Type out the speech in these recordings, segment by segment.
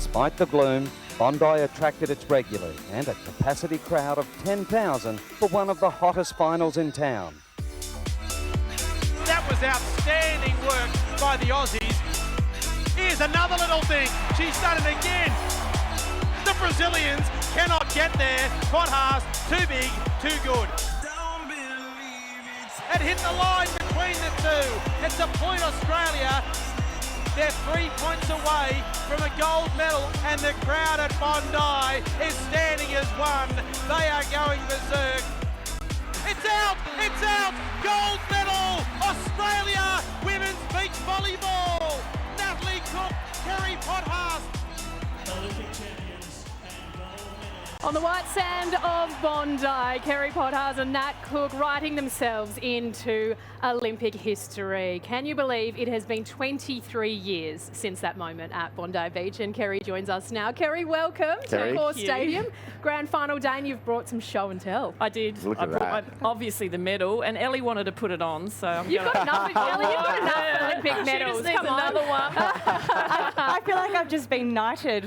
Despite the gloom, Bondi attracted its regulars and a capacity crowd of 10,000 for one of the hottest finals in town. That was outstanding work by the Aussies. Here's another little thing. She's done it again. The Brazilians cannot get there. Podhaas, too big, too good. It hit the line between the two. It's a point Australia. They're 3 points away from a gold medal, and the crowd at Bondi is standing as one. They are going berserk. It's out! It's out! Gold medal! Australia! Women's beach volleyball! Natalie Cook, Kerry Podhaas. Olympic champions and gold medalists. On the white sand of Bondi, Kerry Podhaas and Nat Cook writing themselves into Olympic history. Can you believe it has been 23 years since that moment at Bondi Beach? And Kerry joins us now. Kerry, welcome Kerry. to Core Thank you. Stadium. Grand final day, and you've brought some show and tell. I did. Look I at brought that. obviously the medal, and Ellie wanted to put it on, so I'm You've gonna... got enough, Ellie. You've got enough Yeah. Olympic She medals. just needs Come on. another one. I feel like I've just been knighted.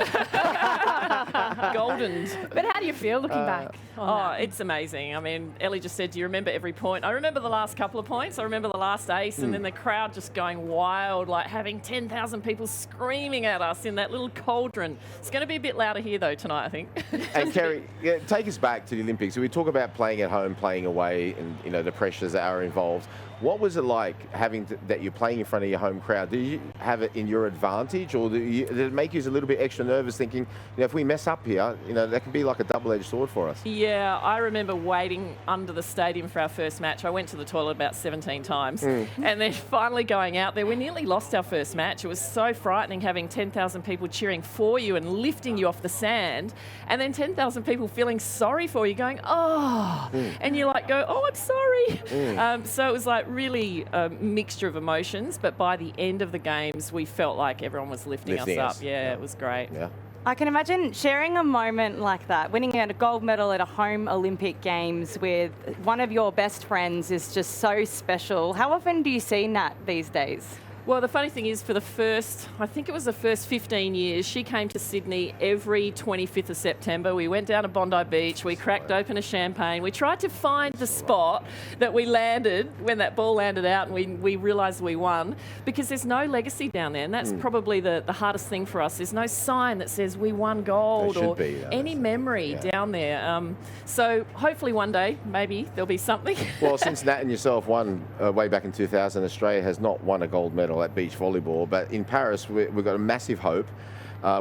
Goldened. But how do you feel looking back on Oh, that? it's amazing. I mean, Ellie just said, do you remember every point? I remember the last couple of points. I remember the last ace, and then the crowd just going wild, like having 10,000 people screaming at us in that little cauldron. It's going to be a bit louder here, though, tonight, I think. And Kerry, take us back to the Olympics. We talk about playing at home, playing away, and the pressures that are involved. What was it like having that you're playing in front of your home crowd? Did you have it in your advantage, or did it make you a little bit extra nervous, thinking, if we mess up here, that can be like a double-edged sword for us? Yeah, I remember waiting under the stadium for our first match. I went to the toilet about 17 times. And then finally going out there, we nearly lost our first match. It was so frightening having 10,000 people cheering for you and lifting you off the sand, and then 10,000 people feeling sorry for you, going, oh, and you go, oh, I'm sorry. So it was like really a mixture of emotions, but by the end of the games, we felt like everyone was lifting us up. Yeah, it was great. Yeah. I can imagine sharing a moment like that, winning a gold medal at a home Olympic Games with one of your best friends is just so special. How often do you see Nat these days? Well, the funny thing is, for the first 15 years, she came to Sydney every 25th of September. We went down to Bondi Beach, we cracked open a champagne, we tried to find the spot that we landed when that ball landed out, and we realised we won, because there's no legacy down there, and that's probably the hardest thing for us. There's no sign that says we won gold There should or be, any memory down there. So hopefully one day, maybe there'll be something. Well, since Nat and yourself won way back in 2000, Australia has not won a gold medal at beach volleyball, but in Paris we've got a massive hope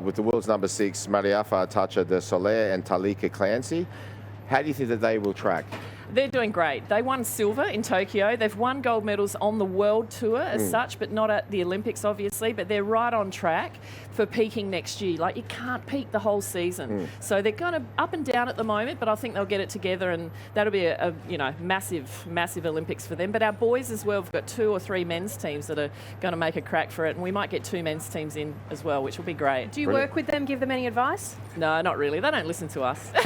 with the world's number 6 Mariafa Tacha de Soler and Talika Clancy. How do you think that they will track? They're doing great. They won silver in Tokyo. They've won gold medals on the world tour as such, but not at the Olympics, obviously. But they're right on track for peaking next year. You can't peak the whole season. So they're kind of up and down at the moment, but I think they'll get it together, and that'll be a massive Olympics for them. But our boys as well, we've got 2 or 3 men's teams that are going to make a crack for it, and we might get 2 men's teams in as well, which will be great. Do you work with them, give them any advice? No, not really. They don't listen to us. It's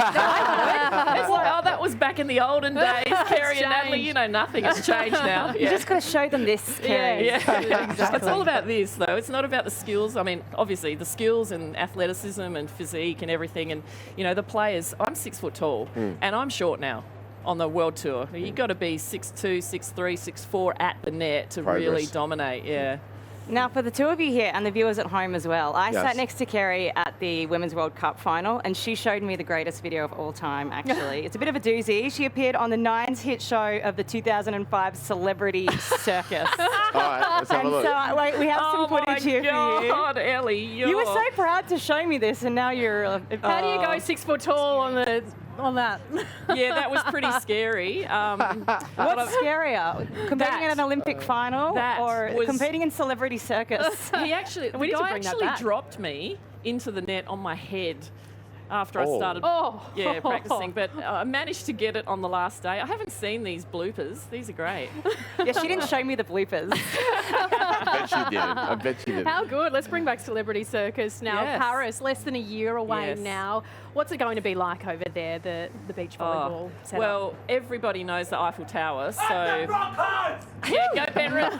like, oh, that was back in the olden days. Kerry and Natalie, nothing has changed now. You just got to show them this, Kerry. Yeah. It's all about this, though. It's not about the skills. I mean, obviously, the skills and athleticism and physique and everything. And, the players, I'm 6 foot tall, and I'm short now on the world tour. You've got to be 6'2", 6'3", 6'4" at the net to really dominate, Now, for the two of you here and the viewers at home as well, I Yes. sat next to Kerry at the Women's World Cup final, and she showed me the greatest video of all time, actually. It's a bit of a doozy. She appeared on the Nines hit show of the 2005 Celebrity Circus. All right, let's have a look. So we have some footage here for you. God, Ellie, You were so proud to show me this, and now you're... How do you go 6 foot tall on that? Yeah, that was pretty scary. What's scarier, competing in an Olympic final or competing in Celebrity Circus? The We need to guy bring that actually back. dropped me into the net on my head. after I Oh. started Oh. practicing. But I managed to get it on the last day. I haven't seen these bloopers. These are great. Yeah, she didn't show me the bloopers. I bet she did. I bet she did. How good. Let's bring back Celebrity Circus now. Yes. Paris, less than a year away Yes. now. What's it going to be like over there, the beach volleyball setup? Well, everybody knows the Eiffel Tower, so yeah, go Penrith.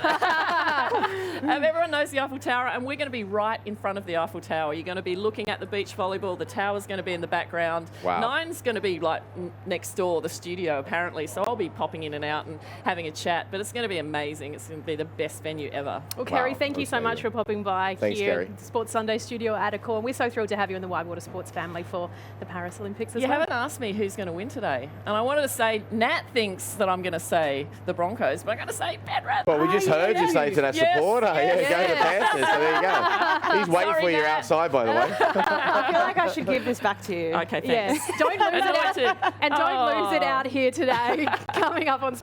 Everyone knows the Eiffel Tower, and we're going to be right in front of the Eiffel Tower. You're going to be looking at the beach volleyball. The tower's going to be in the background. Wow. Nine's going to be like next door, the studio apparently. So I'll be popping in and out and having a chat. But it's going to be amazing. It's going to be the best venue ever. Well, Kerry, Wow, thank you that's so much amazing. for popping by Thanks, here Kerry. at the Sports Sunday studio at Accor. And we're so thrilled to have you in the Widewater Sports family for the Paris Olympics as You well. haven't asked me who's going to win today. And I wanted to say, Nat thinks that I'm going to say the Broncos, but I'm going to say Penrith. Well, we just heard you say to that Yes, supporter, yes, go to Panthers. So there you go. He's waiting Sorry, for you Nat. outside, by the way. I feel like I should give this back to you. Okay, thanks. Yes. Don't lose I'd it like out. to- And don't lose it Oh. out here today. Coming up on